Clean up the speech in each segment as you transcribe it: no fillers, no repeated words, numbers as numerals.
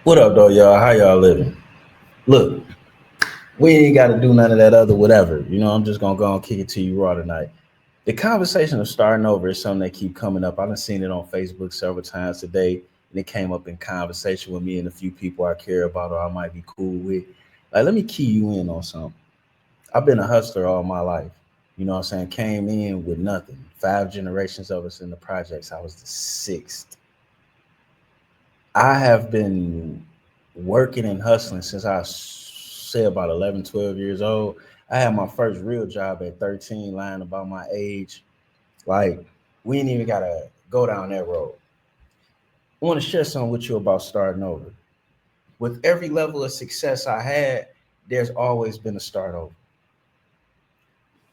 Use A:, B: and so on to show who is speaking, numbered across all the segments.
A: What up, though, y'all? How y'all living? Look, we ain't got to do none of that other whatever. I'm just gonna go and kick it to you raw tonight. The conversation of starting over is something that keep coming up. I've seen it on Facebook several times today, and it came up in conversation with me and a few people I care about or I might be cool with. Like, let me key you in on something. I've been a hustler all my life. You know what I'm saying? Came in with nothing. Five generations of us in the projects. I was the sixth. I have been working and hustling since say about 11, 12 years old. I had my first real job at 13, lying about my age. Like, we ain't even got to go down that road. I want to share something with you about starting over. With every level of success I had, there's always been a start over.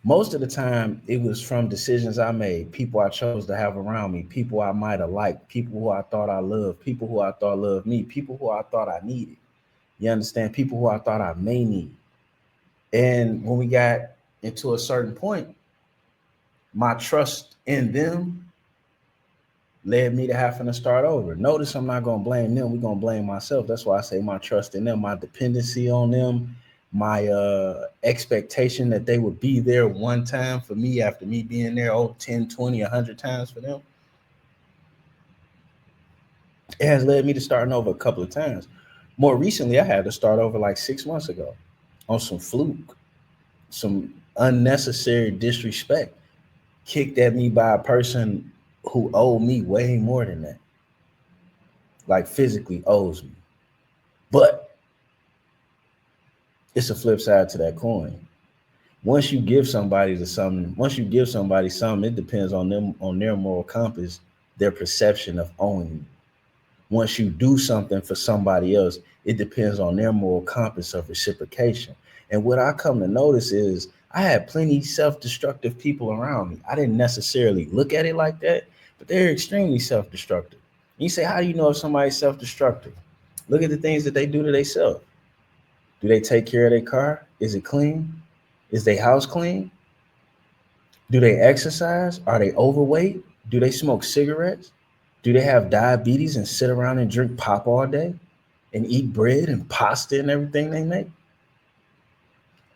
A: Most of the time, it was from decisions I made, people I chose to have around me, people I might have liked, people who I thought I loved, people who I thought loved me, people who I thought I needed. You understand? People who I thought I may need. And when we got into a certain point, my trust in them led me to having to start over. Notice I'm not going to blame them. We're going to blame myself. That's why I say my trust in them, my dependency on them, my expectation that they would be there one time for me after me being there 10, 20, 100 times for them. It has led me to starting over a couple of times. More recently, I had to start over like 6 months ago on some fluke, some unnecessary disrespect kicked at me by a person who owed me way more than that, like physically owes me. But it's a flip side to that coin. Once you give somebody something, it depends on them, on their moral compass, their perception of owing you. Once you do something for somebody else, it depends on their moral compass of reciprocation. And what I come to notice is I had plenty self-destructive people around me. I didn't necessarily look at it like that, but they're extremely self-destructive. You say, how do you know if somebody's self-destructive? Look at the things that they do to themselves. Do they take care of their car? Is it clean? Is their house clean? Do they exercise? Are they overweight? Do they smoke cigarettes? Do they have diabetes and sit around and drink pop all day and eat bread and pasta and everything they make?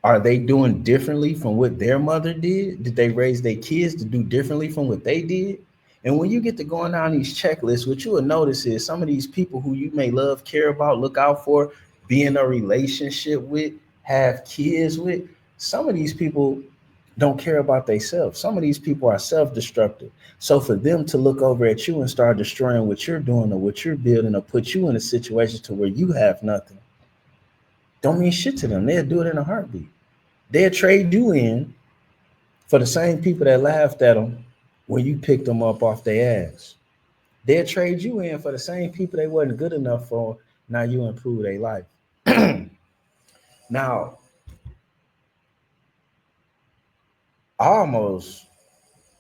A: Are they doing differently from what their mother did? Did they raise their kids to do differently from what they did? And when you get to going down these checklists, what you will notice is some of these people who you may love, care about, look out for, be in a relationship with, have kids with, some of these people don't care about themselves. Some of these people are self-destructive. So for them to look over at you and start destroying what you're doing or what you're building or put you in a situation to where you have nothing, don't mean shit to them. They'll do it in a heartbeat. They'll trade you in for the same people that laughed at them when you picked them up off their ass. They'll trade you in for the same people they wasn't good enough for. Now you improve their life. Now, I almost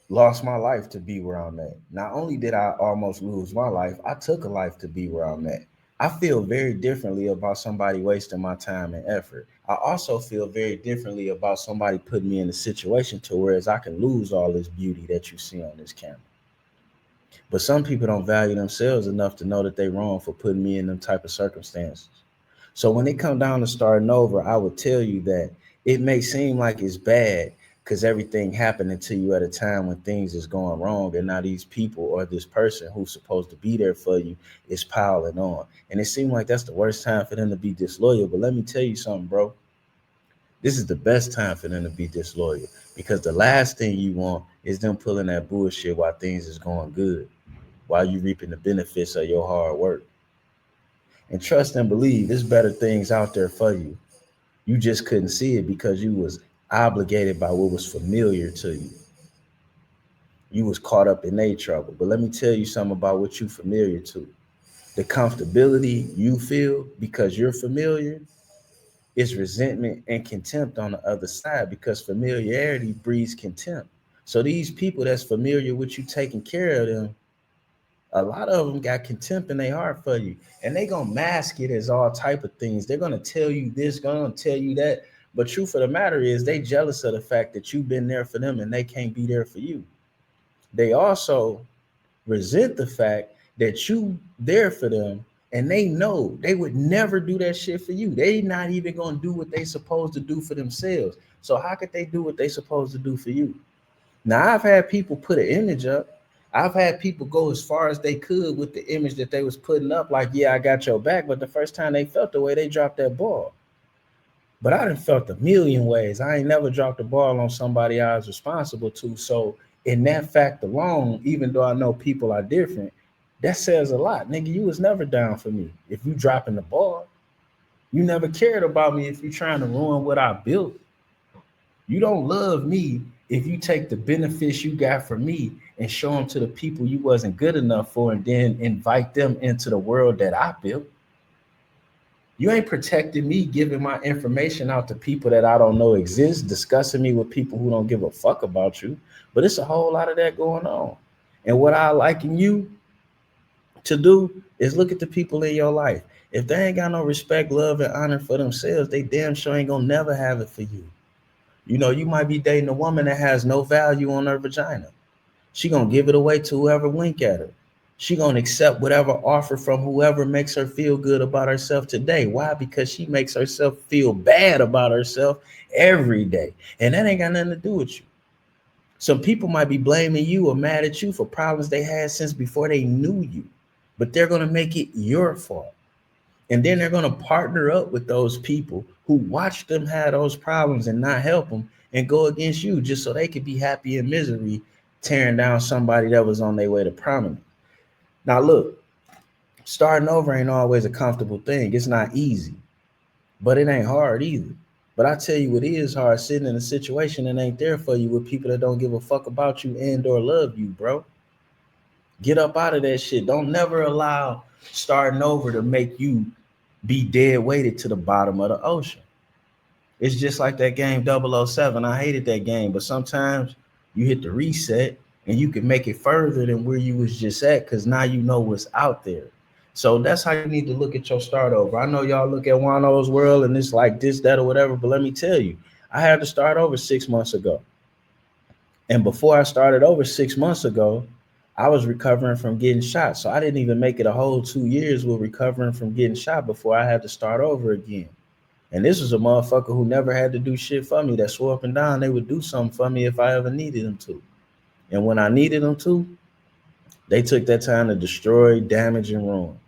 A: lost my life to be where I'm at. Not only did I almost lose my life, I took a life to be where I'm at. I feel very differently about somebody wasting my time and effort. I also feel very differently about somebody putting me in a situation to whereas I can lose all this beauty that you see on this camera. But some people don't value themselves enough to know that they're wrong for putting me in them type of circumstances. So when it come down to starting over, I would tell you that it may seem like it's bad because everything happening to you at a time when things is going wrong, and now these people or this person who's supposed to be there for you is piling on. And it seemed like that's the worst time for them to be disloyal. But let me tell you something, bro. This is the best time for them to be disloyal because the last thing you want is them pulling that bullshit while things is going good, while you reaping the benefits of your hard work. And trust and believe there's better things out there for you. You just couldn't see it because you was obligated by what was familiar to you. You was caught up in their trouble. But let me tell you something about what you familiar to. The comfortability you feel because you're familiar is resentment and contempt on the other side because familiarity breeds contempt. So these people that's familiar with you taking care of them, a lot of them got contempt in their heart for you, and they gonna mask it as all type of things. They're gonna tell you this, gonna tell you that, but truth of the matter is they jealous of the fact that you've been there for them and they can't be there for you. They also resent the fact that you there for them And they know they would never do that shit for you. They not even gonna do what they supposed to do for themselves. So how could they do what they supposed to do for you? Now I've had people put an image up. I've had people go as far as they could with the image that they was putting up, like, yeah, I got your back. But the first time they felt the way, they dropped that ball. But I done felt a million ways. I ain't never dropped the ball on somebody I was responsible to. So in that fact alone, even though I know people are different, that says a lot. Nigga, you was never down for me. If you dropping the ball, you never cared about me if you trying to ruin what I built. You don't love me if you take the benefits you got from me and show them to the people you wasn't good enough for and then invite them into the world that I built. You ain't protecting me giving my information out to people that I don't know exist, discussing me with people who don't give a fuck about you. But it's a whole lot of that going on. And what I liken you to do is look at the people in your life. If they ain't got no respect, love, and honor for themselves, they damn sure ain't gonna never have it for you. You know, you might be dating a woman that has no value on her vagina. She gonna give it away to whoever wink at her. She gonna accept whatever offer from whoever makes her feel good about herself today. Why? Because she makes herself feel bad about herself every day. And that ain't got nothing to do with you. Some people might be blaming you or mad at you for problems they had since before they knew you. But they're gonna make it your fault. And then they're gonna partner up with those people who watch them have those problems and not help them and go against you just so they could be happy in misery, tearing down somebody that was on their way to prominence. Now, look, starting over ain't always a comfortable thing. It's not easy, but it ain't hard either. But I tell you what is hard, sitting in a situation that ain't there for you with people that don't give a fuck about you and or love you, bro. Get up out of that shit. Don't never allow starting over to make you be dead weighted to the bottom of the ocean. It's just like that game 007. I hated that game, but sometimes you hit the reset and you can make it further than where you was just at because now you know what's out there. So that's how you need to look at your start over. I know y'all look at Juan-o's world and it's like this, that, or whatever, but let me tell you, I had to start over 6 months ago. And before I started over 6 months ago, I was recovering from getting shot. So I didn't even make it a whole 2 years with recovering from getting shot before I had to start over again. And this was a motherfucker who never had to do shit for me, that swore up and down they would do something for me if I ever needed them to. And when I needed them to, they took that time to destroy, damage, and ruin.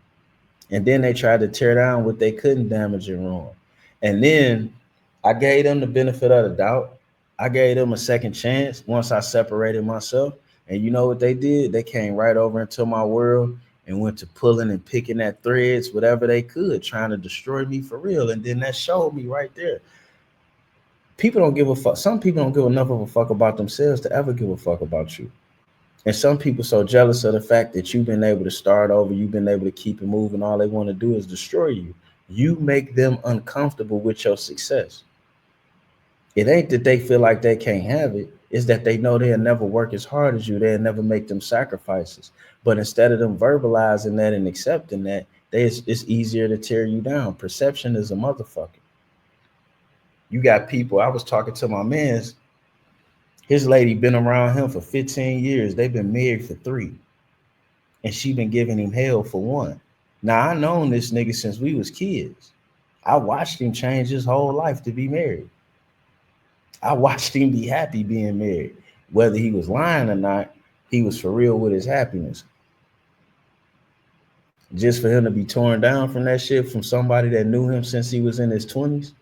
A: And then they tried to tear down what they couldn't damage and ruin. And then I gave them the benefit of the doubt. I gave them a second chance once I separated myself. And you know what they did? They came right over into my world and went to pulling and picking at threads, whatever they could, trying to destroy me for real. And then that showed me right there. People don't give a fuck. Some people don't give enough of a fuck about themselves to ever give a fuck about you. And some people so jealous of the fact that you've been able to start over, you've been able to keep it moving. All they want to do is destroy you. You make them uncomfortable with your success. It ain't that they feel like they can't have it. It's that they know they'll never work as hard as you. They'll never make them sacrifices. But instead of them verbalizing that and accepting that, it's easier to tear you down. Perception is a motherfucker. You got people. I was talking to my man's. His lady been around him for 15 years. They've been married for 3. And she been giving him hell for 1. Now, I known this nigga since we was kids. I watched him change his whole life to be married. I watched him be happy being married. Whether he was lying or not, he was for real with his happiness. Just for him to be torn down from that shit from somebody that knew him since he was in his 20s.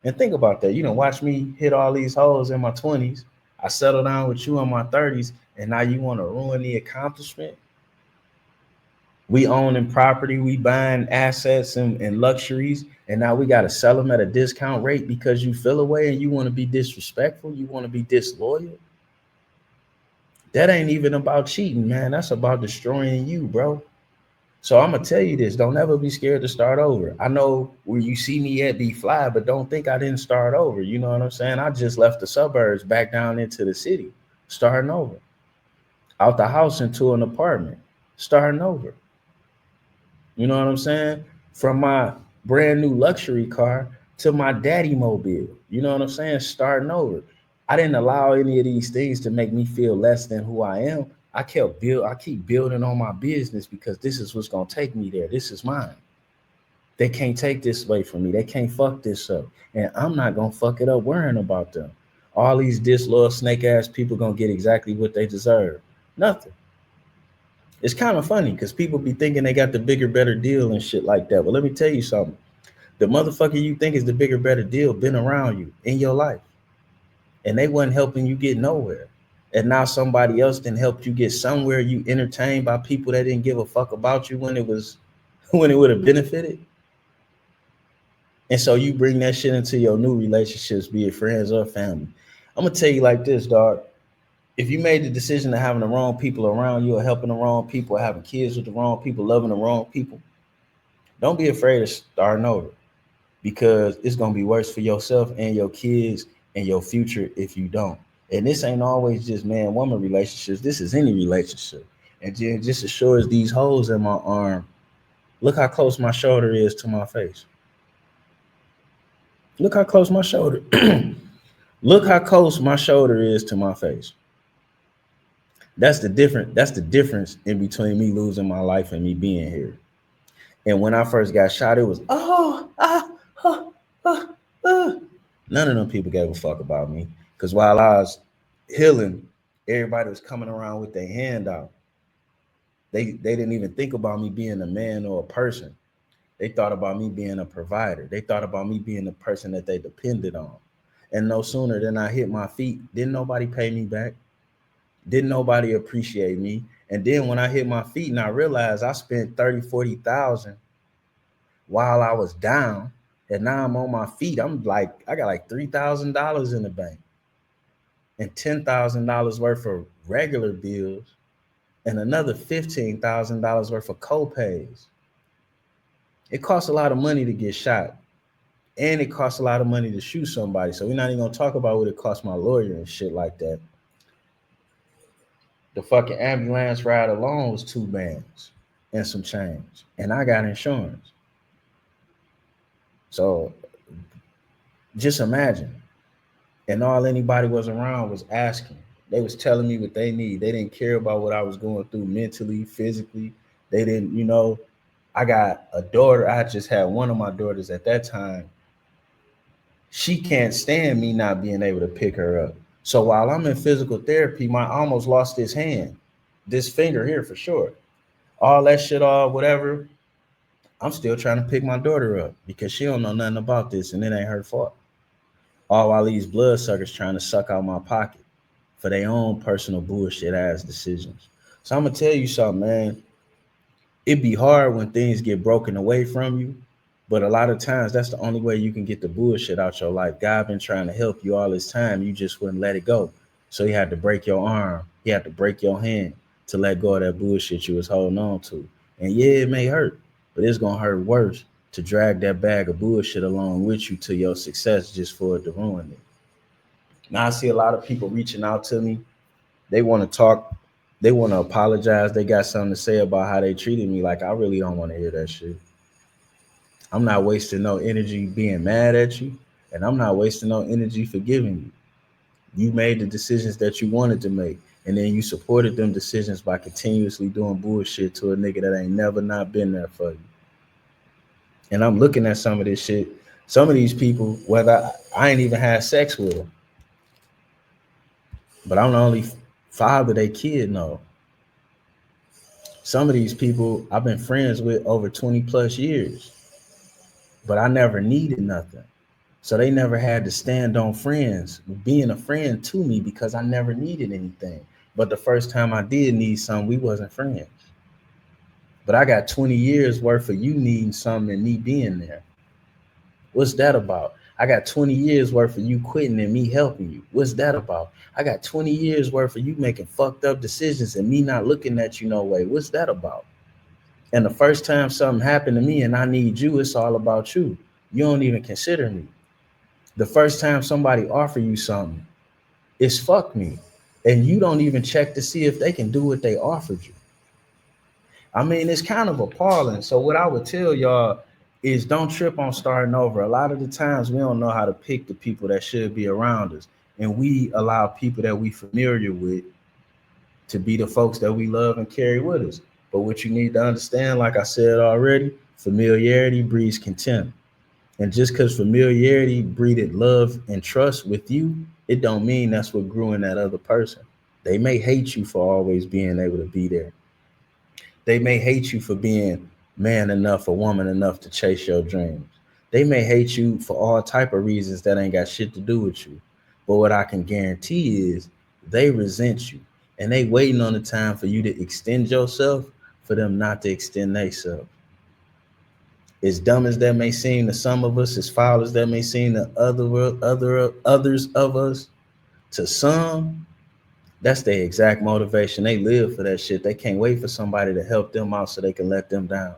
A: And think about that. You know, watch me hit all these holes in my 20s. I settled down with you in my 30s, and now you want to ruin the accomplishment? We owning property, we buying assets and luxuries, and now we got to sell them at a discount rate because you feel away and you want to be disrespectful, you want to be disloyal. That ain't even about cheating, man. That's about destroying you, bro. So I'm gonna tell you this: don't ever be scared to start over. I know where you see me at be fly, but don't think I didn't start over. You know what I'm saying? I just left the suburbs back down into the city, starting over, out the house into an apartment, starting over. You know what I'm saying? From my brand new luxury car to my daddy mobile. You know what I'm saying? Starting over. I didn't allow any of these things to make me feel less than who I am. I keep building on my business because this is what's gonna take me there. This is mine. They can't take this away from me. They can't fuck this up. And I'm not gonna fuck it up worrying about them. All these disloyal snake ass people gonna get exactly what they deserve. Nothing. It's kind of funny because people be thinking they got the bigger, better deal and shit like that. But let me tell you something. The motherfucker you think is the bigger, better deal been around you in your life. And they wasn't helping you get nowhere. And now somebody else then helped you get somewhere. You entertained by people that didn't give a fuck about you when it was when it would have benefited. And so you bring that shit into your new relationships, be it friends or family. I'm gonna tell you like this, dog. If you made the decision of having the wrong people around you or helping the wrong people or having kids with the wrong people, loving the wrong people, don't be afraid of starting over because it's gonna be worse for yourself and your kids and your future if you don't. And this ain't always just man-woman relationships. This is any relationship. And just as sure as these holes in my arm, look how close my shoulder is to my face. Look how close my shoulder. Look how close my shoulder is to my face. That's the difference in between me losing my life and me being here. And when I first got shot, it was none of them people gave a fuck about me. Because while I was healing, everybody was coming around with their hand out. They didn't even think about me being a man or a person. They thought about me being a provider. They thought about me being the person that they depended on. And no sooner than I hit my feet, didn't nobody pay me back. Didn't nobody appreciate me. And then when I hit my feet and I realized I spent 30, 40,000 while I was down, and now I'm on my feet, I'm like, I got like $3,000 in the bank and $10,000 worth of regular bills and another $15,000 worth of co-pays. It costs a lot of money to get shot. And it costs a lot of money to shoot somebody. So we're not even gonna talk about what it cost my lawyer and shit like that. The fucking ambulance ride alone was $2 and some change. And I got insurance. So just imagine. And all anybody was around was asking. They was telling me what they need. They didn't care about what I was going through mentally, physically. They didn't, I got a daughter. I just had one of my daughters at that time. She can't stand me not being able to pick her up. So while I'm in physical therapy, I almost lost this hand, this finger here for sure. All that shit, all whatever. I'm still trying to pick my daughter up because she don't know nothing about this and it ain't her fault. All while these bloodsuckers trying to suck out my pocket for their own personal bullshit ass decisions. So I'm gonna tell you something, man. It'd be hard when things get broken away from you, but a lot of times that's the only way you can get the bullshit out your life. God been trying to help you all this time, you just wouldn't let it go. So he had to break your arm, he had to break your hand to let go of that bullshit you was holding on to. And yeah, it may hurt, but it's gonna hurt worse to drag that bag of bullshit along with you to your success just for it to ruin it. Now I see a lot of people reaching out to me. They want to talk. They want to apologize. They got something to say about how they treated me. Like, I really don't want to hear that shit. I'm not wasting no energy being mad at you, and I'm not wasting no energy forgiving you. You made the decisions that you wanted to make, and then you supported them decisions by continuously doing bullshit to a nigga that ain't never not been there for you. And I'm looking at some of this shit. Some of these people, whether I ain't even had sex with them, but I'm the only father they kid know. Some of these people I've been friends with over 20 plus years, but I never needed nothing. So they never had to stand on friends, being a friend to me because I never needed anything. But the first time I did need something, we wasn't friends. But I got 20 years worth of you needing something and me being there. What's that about? I got 20 years worth of you quitting and me helping you. What's that about? I got 20 years worth of you making fucked up decisions and me not looking at you no way. What's that about? And the first time something happened to me and I need you, it's all about you. You don't even consider me. The first time somebody offer you something, it's fuck me. And you don't even check to see if they can do what they offered you. I mean, it's kind of appalling. So what I would tell y'all is don't trip on starting over. A lot of the times we don't know how to pick the people that should be around us. And we allow people that we familiar with to be the folks that we love and carry with us. But what you need to understand, like I said already, Familiarity breeds contempt. And just because familiarity breeded love and trust with you, it don't mean that's what grew in that other person. They may hate you for always being able to be there. They may hate you for being man enough or woman enough to chase your dreams. They may hate you for all type of reasons that ain't got shit to do with you. But what I can guarantee is they resent you. And they waiting on the time for you to extend yourself for them not to extend themselves. As dumb as that may seem to some of us, as foul as that may seem to others of us, to some, that's their exact motivation. They live for that shit. They can't wait for somebody to help them out so they can let them down.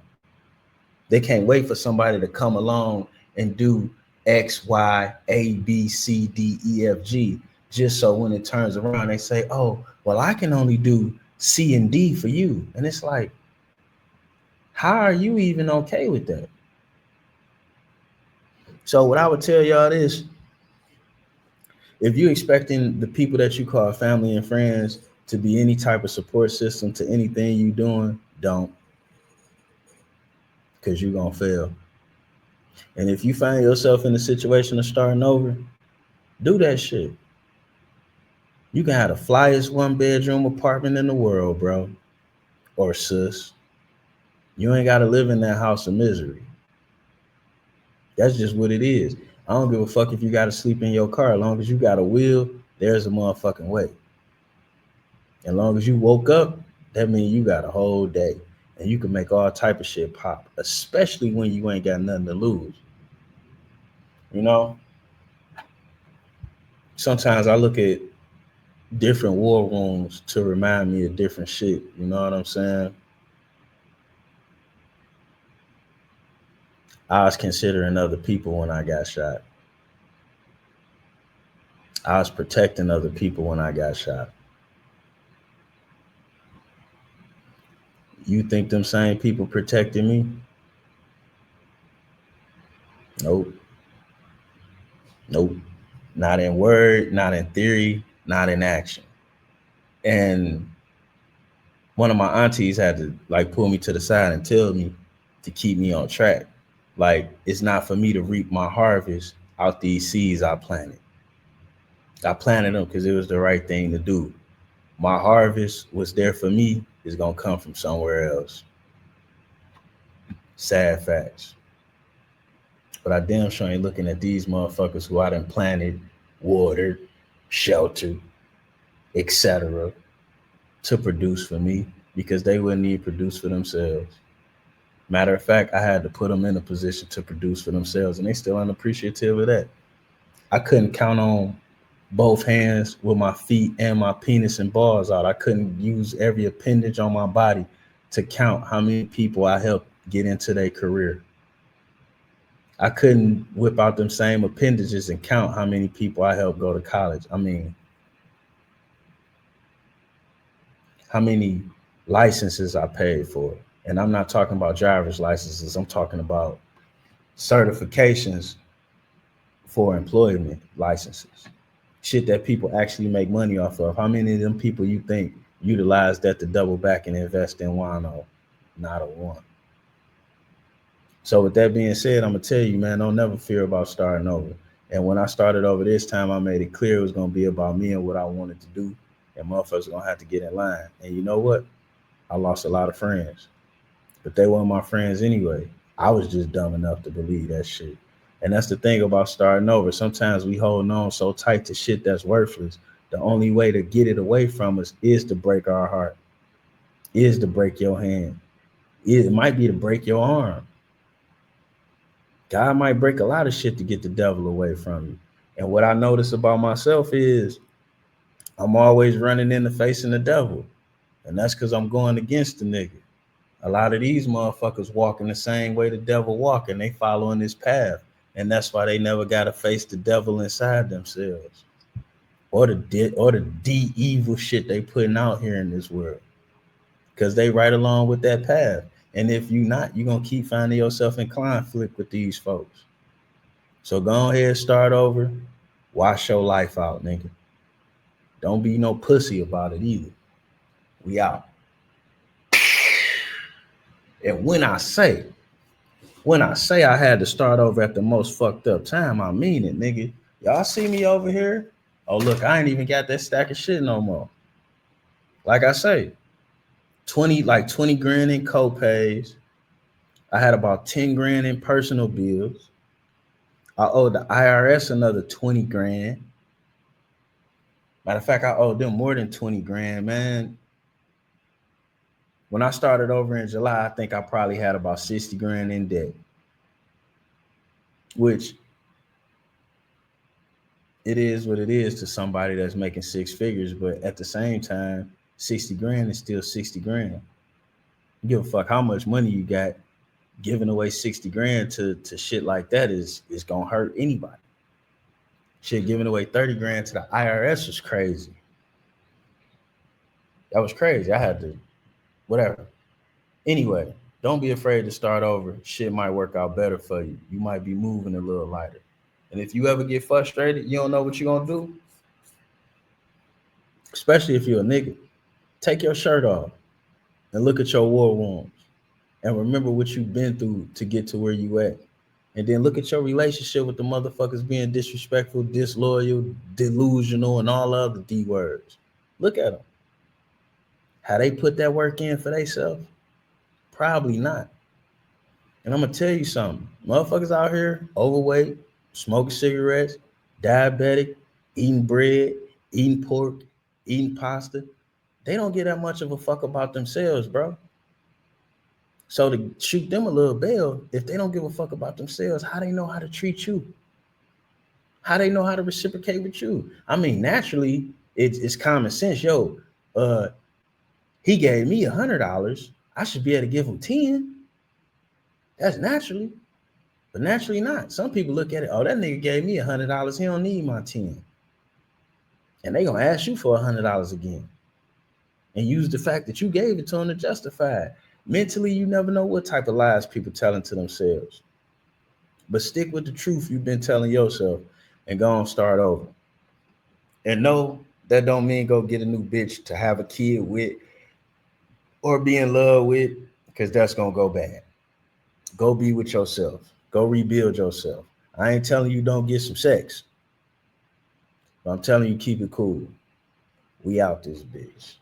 A: They can't wait for somebody to come along and do X, Y, A, B, C, D, E, F, G, just so when it turns around, they say, oh, well, I can only do C and D for you. And it's like, how are you even okay with that? So what I would tell y'all is, if you're expecting the people that you call family and friends to be any type of support system to anything you doing, don't, because you're going to fail. And if you find yourself in a situation of starting over, do that shit. You can have the flyest one bedroom apartment in the world, bro, or sis. You ain't got to live in that house of misery. That's just what it is. I don't give a fuck if you got to sleep in your car. As long as you got a wheel, there's a motherfucking way. As long as you woke up, that means you got a whole day. And you can make all type of shit pop, especially when you ain't got nothing to lose. You know? Sometimes I look at different war rooms to remind me of different shit. You know what I'm saying? I was considering other people when I got shot. I was protecting other people when I got shot. You think them same people protected me? Nope. Nope. Not in word, not in theory, not in action. And one of my aunties had to like pull me to the side and tell me to keep me on track. Like, it's not for me to reap my harvest out these seeds I planted. I planted them because it was the right thing to do. My harvest was there for me is gonna come from somewhere else. Sad facts. But I damn sure ain't looking at these motherfuckers who I done planted, watered, sheltered, etc. to produce for me, because they wouldn't need to produce for themselves. Matter of fact, I had to put them in a position to produce for themselves, and they still unappreciative of that. I couldn't count on both hands with my feet and my penis and balls out. I couldn't use every appendage on my body to count how many people I helped get into their career. I couldn't whip out them same appendages and count how many people I helped go to college. I mean, how many licenses I paid for. And I'm not talking about driver's licenses. I'm talking about certifications for employment licenses. Shit that people actually make money off of. How many of them people you think utilize that to double back and invest in Juan-o? Not a one. So with that being said, I'm gonna tell you, man, don't never fear about starting over. And when I started over this time, I made it clear it was gonna be about me and what I wanted to do. And motherfuckers gonna have to get in line. And you know what? I lost a lot of friends, but they weren't my friends anyway. I was just dumb enough to believe that shit. And that's the thing about starting over. Sometimes we hold on so tight to shit that's worthless. The only way to get it away from us is to break our heart, is to break your hand. It might be to break your arm. God might break a lot of shit to get the devil away from you. And what I notice about myself is I'm always running in the face of the devil. And that's because I'm going against the nigga. A lot of these motherfuckers walking the same way the devil walking. They following this path. And that's why they never got to face the devil inside themselves. Or the evil shit they putting out here in this world. Because they right along with that path. And if you not, you're going to keep finding yourself in conflict with these folks. So go ahead, start over. Wash your life out, nigga. Don't be no pussy about it either. We out. And when I say When I say I had to start over at the most fucked up time, I mean it, nigga. Y'all see me over here? Oh, look, I ain't even got that stack of shit no more. Like I say, 20 grand in co-pays. I had about 10 grand in personal bills. I owed the IRS another 20 grand. Matter of fact, I owed them more than 20 grand, man. When I started over in July, I think I probably had about 60 grand in debt, which it is what it is to somebody that's making six figures. But at the same time, 60 grand is still 60 grand. You give a fuck how much money you got. Giving away 60 grand to shit like that is gonna hurt anybody. Shit, giving away 30 grand to the IRS was crazy. That was crazy. I had to, whatever. Anyway, don't be afraid to start over. Shit might work out better for you. You might be moving a little lighter. And if you ever get frustrated, you don't know what you're gonna do, especially if you're a nigga, take your shirt off and look at your war wounds and remember what you've been through to get to where you at. And then look at your relationship with the motherfuckers being disrespectful, disloyal, delusional, and all other D words. Look at them. How they put that work in for themselves? Probably not. And I'm gonna tell you something. Motherfuckers out here, overweight, smoking cigarettes, diabetic, eating bread, eating pork, eating pasta. They don't get that much of a fuck about themselves, bro. So to shoot them a little bell, if they don't give a fuck about themselves, how they know how to treat you? How they know how to reciprocate with you? I mean, naturally, it's common sense. Yo, uh, he gave me $100. I should be able to give him 10. That's naturally, but naturally not. Some people look at it, oh, that nigga gave me $100. He don't need my 10. And they gonna ask you for $100 again. And use the fact that you gave it to them to justify it. Mentally, you never know what type of lies people telling to themselves. But stick with the truth you've been telling yourself and go and start over. And no, that don't mean go get a new bitch to have a kid with or be in love with, because that's gonna go bad. Go be with yourself. Go rebuild yourself. I ain't telling you don't get some sex, but I'm telling you keep it cool. We out this bitch.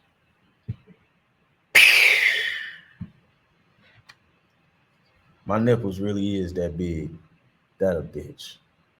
A: My nipples really is that big. That a bitch.